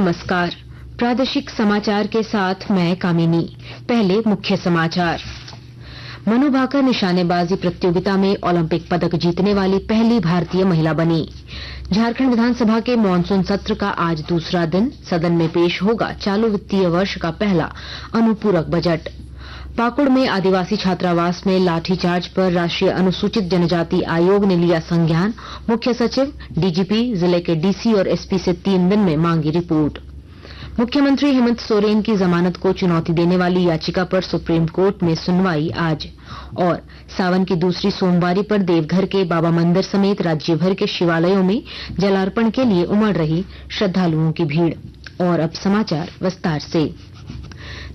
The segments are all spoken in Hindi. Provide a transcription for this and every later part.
नमस्कार। प्रादेशिक समाचार के साथ मैं कामिनी। पहले मुख्य समाचार। मनु भाकर निशानेबाजी प्रतियोगिता में ओलंपिक पदक जीतने वाली पहली भारतीय महिला बनी। झारखंड विधानसभा के मानसून सत्र का आज दूसरा दिन। सदन में पेश होगा चालू वित्तीय वर्ष का पहला अनुपूरक बजट। पाकुड़ में आदिवासी छात्रावास में लाठीचार्ज पर राष्ट्रीय अनुसूचित जनजाति आयोग ने लिया संज्ञान। मुख्य सचिव, डीजीपी, जिले के डीसी और एसपी से 3 दिन में मांगी रिपोर्ट। मुख्यमंत्री हेमंत सोरेन की जमानत को चुनौती देने वाली याचिका पर सुप्रीम कोर्ट में सुनवाई आज। और सावन की दूसरी सोमवारी पर देवघर के बाबा मंदिर समेत राज्य भर के शिवालयों में जलार्पण के लिए उमड़ रही श्रद्धालुओं की भीड़। और अब समाचार विस्तार से।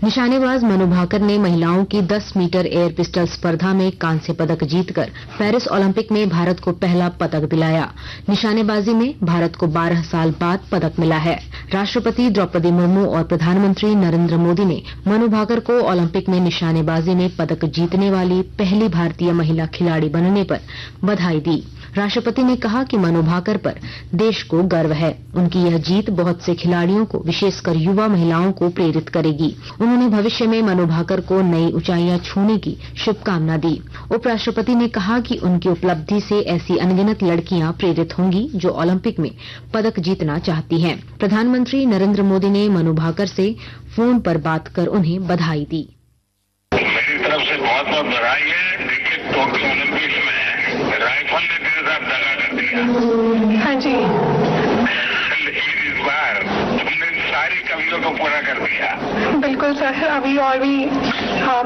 निशानेबाज मनु भाकर ने महिलाओं की 10 मीटर एयर पिस्टल स्पर्धा में कांस्य पदक जीतकर पेरिस ओलंपिक में भारत को पहला पदक दिलाया। निशानेबाजी में भारत को 12 साल बाद पदक मिला है। राष्ट्रपति द्रौपदी मुर्मू और प्रधानमंत्री नरेंद्र मोदी ने मनु भाकर को ओलंपिक में निशानेबाजी में पदक जीतने वाली पहली भारतीय महिला खिलाड़ी बनने पर बधाई दी। राष्ट्रपति ने कहा कि मनु भाकर पर देश को गर्व है। उनकी यह जीत बहुत से खिलाड़ियों को, विशेषकर युवा महिलाओं को प्रेरित करेगी। उन्होंने भविष्य में मनु भाकर को नई ऊंचाइयां छूने की शुभकामना दी। उपराष्ट्रपति ने कहा कि उनकी उपलब्धि से ऐसी अनगिनत लड़कियां प्रेरित होंगी जो ओलंपिक में पदक जीतना चाहती हैं। प्रधानमंत्री नरेंद्र मोदी ने मनु भाकर से फोन पर बात कर उन्हें बधाई दी। मेरी तरफ से बहुत बहुत बधाई है। देखिए, टोक्यो ओलंपिक्स में राइफल ने तेरे साथ दगा कर दिया। हाँ जी। लेकिन इस बार तुमने सारी कमियों को पूरा कर दिया। बिल्कुल सर, अभी और भी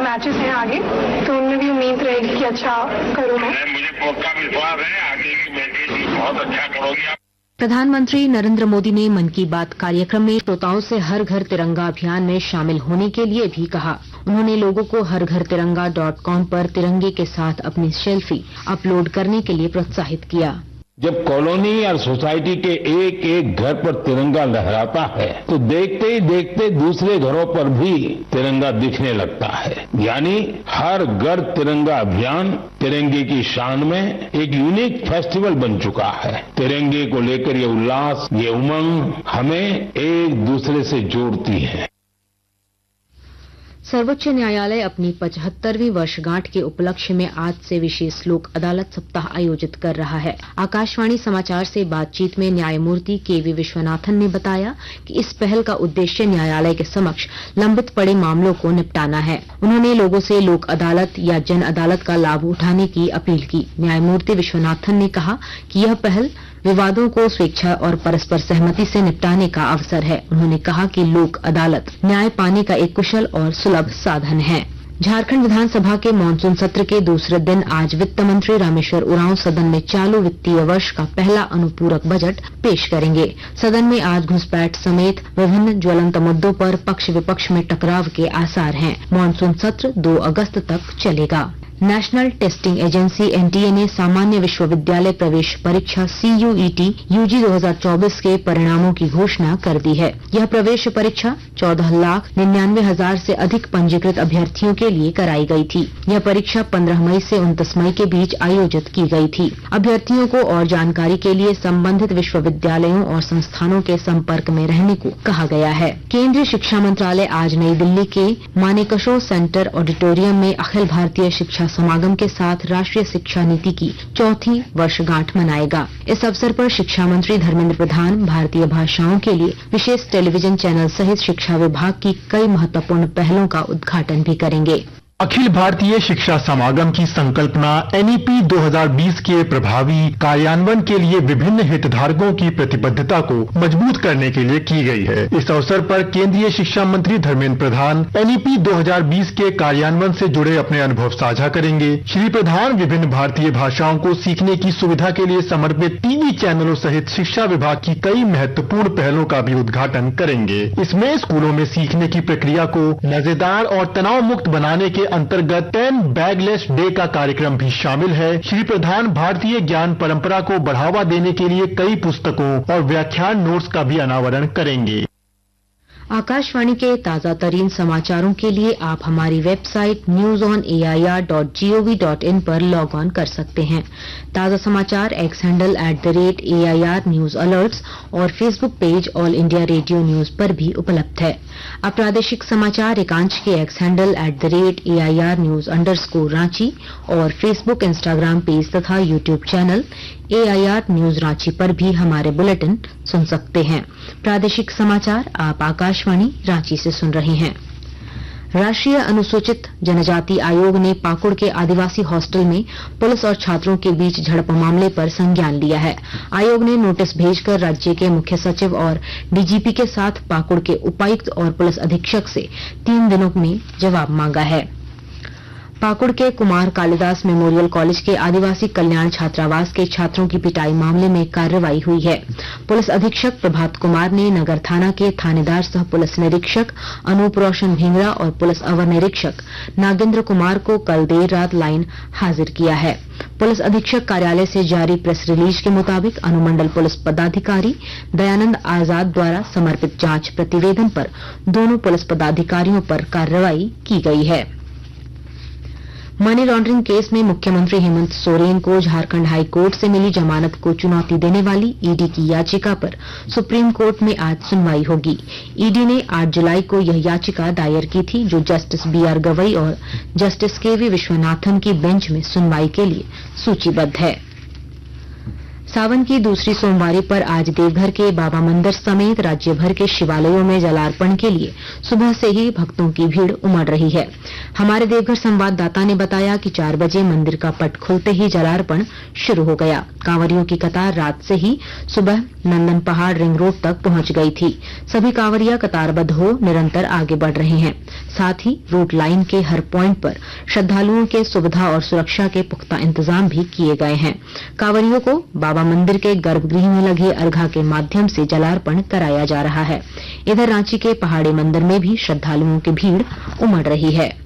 मैचेस हैं आगे, तो उनमें भी उम्मीद रहेगी कि अच्छा करूँ मैं। मुझे पक्का विश्वास है आगे की मैचेस बहुत अच्छा करोगी आप। प्रधानमंत्री नरेंद्र मोदी ने मन की बात कार्यक्रम में श्रोताओं से हर घर तिरंगा अभियान में शामिल होने के लिए भी कहा। उन्होंने लोगों को हरघरतिरंगा.com पर तिरंगे के साथ अपनी सेल्फी अपलोड करने के लिए प्रोत्साहित किया। जब कॉलोनी या सोसाइटी के एक एक घर पर तिरंगा लहराता है तो देखते ही देखते दूसरे घरों पर भी तिरंगा दिखने लगता है। यानी हर घर तिरंगा अभियान तिरंगे की शान में एक यूनिक फेस्टिवल बन चुका है। तिरंगे को लेकर ये उल्लास, ये उमंग हमें एक दूसरे से जोड़ती है। सर्वोच्च न्यायालय अपनी 75वीं वर्षगांठ के उपलक्ष्य में आज से विशेष लोक अदालत सप्ताह आयोजित कर रहा है। आकाशवाणी समाचार से बातचीत में न्यायमूर्ति केवी विश्वनाथन ने बताया कि इस पहल का उद्देश्य न्यायालय के समक्ष लंबित पड़े मामलों को निपटाना है। उन्होंने लोगों से लोक अदालत या जन अदालत का लाभ उठाने की अपील की। न्यायमूर्ति विश्वनाथन ने कहा कि यह पहल विवादों को स्वेच्छा और परस्पर सहमति से निपटाने का अवसर है। उन्होंने कहा कि लोक अदालत न्याय पाने का एक कुशल और सुलभ साधन है। झारखंड विधानसभा के मानसून सत्र के दूसरे दिन आज वित्त मंत्री रामेश्वर उरांव सदन में चालू वित्तीय वर्ष का पहला अनुपूरक बजट पेश करेंगे। सदन में आज घुसपैठ समेत विभिन्न ज्वलंत मुद्दों पर पक्ष विपक्ष में टकराव के आसार हैं। मानसून सत्र 2 अगस्त तक चलेगा। नेशनल टेस्टिंग एजेंसी एनटीए ने सामान्य विश्वविद्यालय प्रवेश परीक्षा सीयूईटी यूजी 2024 के परिणामों की घोषणा कर दी है। यह प्रवेश परीक्षा 14,99,000 से अधिक पंजीकृत अभ्यर्थियों के लिए कराई गई थी। यह परीक्षा 15 मई से 29 मई के बीच आयोजित की गई थी। अभ्यर्थियों को और जानकारी के लिए संबंधित विश्वविद्यालयों और संस्थानों के संपर्क में रहने को कहा गया है। केंद्रीय शिक्षा मंत्रालय आज नई दिल्ली के मानेकशॉ सेंटर ऑडिटोरियम में अखिल भारतीय शिक्षा समागम के साथ राष्ट्रीय शिक्षा नीति की 4थी वर्षगांठ मनाएगा। इस अवसर पर शिक्षा मंत्री धर्मेंद्र प्रधान भारतीय भाषाओं के लिए विशेष टेलीविजन चैनल सहित शिक्षा विभाग की कई महत्वपूर्ण पहलों का उद्घाटन भी करेंगे। अखिल भारतीय शिक्षा समागम की संकल्पना एनईपी 2020 के प्रभावी कार्यान्वयन के लिए विभिन्न हितधारकों की प्रतिबद्धता को मजबूत करने के लिए की गई है। इस अवसर पर केंद्रीय शिक्षा मंत्री धर्मेंद्र प्रधान एनईपी 2020 के कार्यान्वयन से जुड़े अपने अनुभव साझा करेंगे। श्री प्रधान विभिन्न भारतीय भाषाओं को सीखने की सुविधा के लिए समर्पित टीवी चैनलों सहित शिक्षा विभाग की कई महत्वपूर्ण पहलों का भी उद्घाटन करेंगे। इसमें स्कूलों में सीखने की प्रक्रिया को मजेदार और तनाव मुक्त बनाने के अंतर्गत 10 बैगलेस डे का कार्यक्रम भी शामिल है। श्री प्रधान भारतीय ज्ञान परंपरा को बढ़ावा देने के लिए कई पुस्तकों और व्याख्यान नोट्स का भी अनावरण करेंगे। आकाशवाणी के ताजा तरीन समाचारों के लिए आप हमारी वेबसाइट newsonair.gov.in पर लॉग ऑन कर सकते हैं। ताजा समाचार X handle @AIR news alerts और Facebook page All India Radio news पर भी उपलब्ध है। अब प्रादेशिक समाचार एकांश के X handle @AIR news _Ranchi और फेसबुक इंस्टाग्राम पेज तथा YouTube channel AIR news Ranchi पर भी हमारे बुलेटिन सुन सकते हैं। प्रादेशिक समाचार आप आकाशवाणी रांची से सुन रहे हैं। राष्ट्रीय अनुसूचित जनजाति आयोग ने पाकुड़ के आदिवासी हॉस्टल में पुलिस और छात्रों के बीच झड़प मामले पर संज्ञान लिया है। आयोग ने नोटिस भेजकर राज्य के मुख्य सचिव और डीजीपी के साथ पाकुड़ के उपायुक्त और पुलिस अधीक्षक से 3 दिनों में जवाब मांगा है। पाकुड़ के कुमार कालिदास मेमोरियल कॉलेज के आदिवासी कल्याण छात्रावास के छात्रों की पिटाई मामले में कार्रवाई हुई है। पुलिस अधीक्षक प्रभात कुमार ने नगर थाना के थानेदार सह पुलिस निरीक्षक अनूप रोशन भिंगरा और पुलिस अवर निरीक्षक नागेंद्र कुमार को कल देर रात लाइन हाजिर किया है। पुलिस अधीक्षक कार्यालय से जारी प्रेस रिलीज के मुताबिक अनुमंडल पुलिस पदाधिकारी दयानंद आजाद द्वारा समर्पित जांच प्रतिवेदन पर दोनों पुलिस पदाधिकारियों पर कार्रवाई की गई है। मनी लॉन्ड्रिंग केस में मुख्यमंत्री हेमंत सोरेन को झारखंड हाई कोर्ट से मिली जमानत को चुनौती देने वाली ईडी की याचिका पर सुप्रीम कोर्ट में आज सुनवाई होगी। ईडी ने 8 जुलाई को यह याचिका दायर की थी, जो जस्टिस BR गवई और जस्टिस KV विश्वनाथन की बेंच में सुनवाई के लिए सूचीबद्ध है। सावन की दूसरी सोमवारी पर आज देवघर के बाबा मंदिर समेत राज्य भर के शिवालयों में जलार्पण के लिए सुबह से ही भक्तों की भीड़ उमड़ रही है। हमारे देवघर संवाददाता ने बताया कि 4 बजे मंदिर का पट खुलते ही जलार्पण शुरू हो गया। कांवरियों की कतार रात से ही सुबह नंदन पहाड़ रिंग रोड तक पहुंच गई थी। सभी कांवरिया कतारबद्ध हो निरंतर आगे बढ़ रहे हैं। साथ ही रूट लाइन के हर पॉइंट पर श्रद्धालुओं के सुविधा और सुरक्षा के पुख्ता इंतजाम भी किए गए हैं। कांवरियों को बाबा मंदिर के गर्भगृह में लगे अर्घा के माध्यम से जलार्पण कराया जा रहा है। इधर रांची के पहाड़ी मंदिर में भी श्रद्धालुओं की भीड़ उमड़ रही है।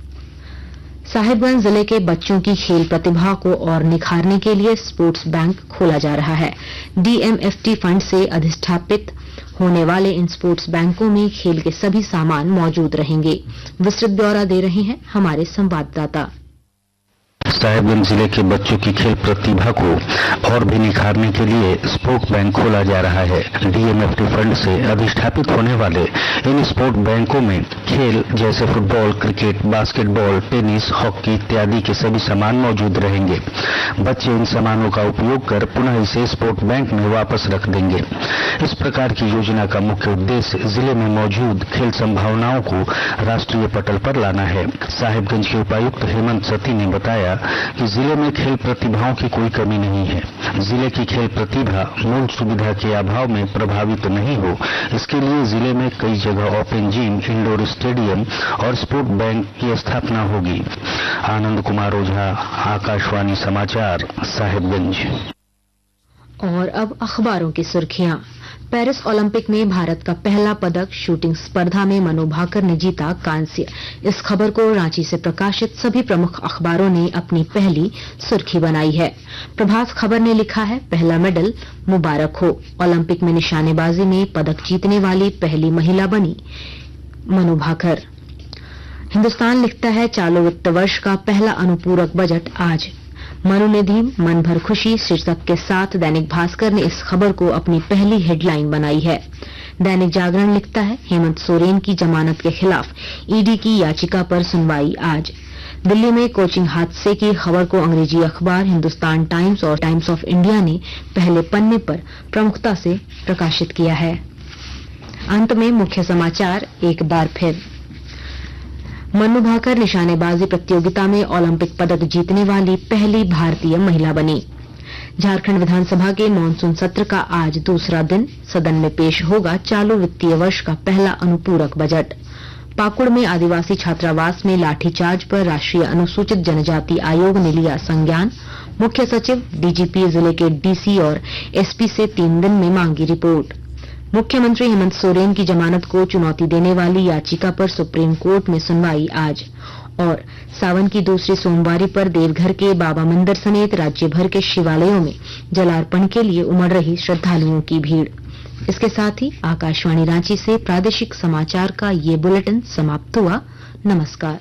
साहिबगंज जिले के बच्चों की खेल प्रतिभा को और निखारने के लिए स्पोर्ट्स बैंक खोला जा रहा है। DMFT फंड से अधिष्ठापित होने वाले इन स्पोर्ट्स बैंकों में खेल के सभी सामान मौजूद रहेंगे। विस्तृत ब्यौरा दे रहे हैं हमारे संवाददाता। साहिबगंज जिले के बच्चों की खेल प्रतिभा को और भी निखारने के लिए स्पोर्ट बैंक खोला जा रहा है। DMFT फंड से अधिष्ठापित होने वाले इन स्पोर्ट बैंकों में खेल जैसे football, cricket, basketball, tennis, hockey इत्यादि के सभी सामान मौजूद रहेंगे। बच्चे इन सामानों का उपयोग कर पुनः इसे स्पोर्ट बैंक में वापस रख देंगे। इस प्रकार की योजना का मुख्य उद्देश्य जिले में मौजूद खेल संभावनाओं को राष्ट्रीय पटल पर लाना है। साहिबगंज के उपायुक्त हेमंत सती ने बताया कि जिले में खेल प्रतिभाओं की कोई कमी नहीं है। जिले की खेल प्रतिभा मूल सुविधा के अभाव में प्रभावित नहीं हो, इसके लिए जिले में कई जगह ओपन जिम, इंडोर स्टेडियम और स्पोर्ट बैंक की स्थापना होगी। आनंद कुमार ओझा, आकाशवाणी समाचार, साहिबगंज। और अब अखबारों की सुर्खियां। पेरिस ओलंपिक में भारत का पहला पदक शूटिंग स्पर्धा में मनु भाकर ने जीता कांस्य। इस खबर को रांची से प्रकाशित सभी प्रमुख अखबारों ने अपनी पहली सुर्खी बनाई है। प्रभात खबर ने लिखा है, पहला मेडल मुबारक हो। ओलंपिक में निशानेबाजी में पदक जीतने वाली पहली महिला बनी मनु भाकर। हिंदुस्तान लिखता है, चालू वित्त वर्ष का पहला अनुपूरक बजट आज। मनु ने दी मन भर खुशी शीर्षक के साथ दैनिक भास्कर ने इस खबर को अपनी पहली हेडलाइन बनाई है। दैनिक जागरण लिखता है, हेमंत सोरेन की जमानत के खिलाफ ईडी की याचिका पर सुनवाई आज। दिल्ली में कोचिंग हादसे की खबर को अंग्रेजी अखबार हिंदुस्तान टाइम्स और टाइम्स ऑफ इंडिया ने पहले पन्ने पर प्रमुखता से प्रकाशित किया है। अंत में मुख्य समाचार एक बार फिर। मनु भाकर निशानेबाजी प्रतियोगिता में ओलंपिक पदक जीतने वाली पहली भारतीय महिला बनी। झारखंड विधानसभा के मानसून सत्र का आज दूसरा दिन सदन में पेश होगा चालू वित्तीय वर्ष का पहला अनुपूरक बजट। पाकुड़ में आदिवासी छात्रावास में लाठीचार्ज पर राष्ट्रीय अनुसूचित जनजाति आयोग ने लिया संज्ञान। मुख्य सचिव, डीजीपी, जिले के डीसी और एसपी से 3 दिन में मांगी रिपोर्ट। मुख्यमंत्री हेमंत सोरेन की जमानत को चुनौती देने वाली याचिका पर सुप्रीम कोर्ट में सुनवाई आज। और सावन की दूसरी सोमवारी पर देवघर के बाबा मंदिर समेत राज्य भर के शिवालयों में जलार्पण के लिए उमड़ रही श्रद्धालुओं की भीड़। इसके साथ ही आकाशवाणी रांची से प्रादेशिक समाचार का ये बुलेटिन समाप्त हुआ। नमस्कार।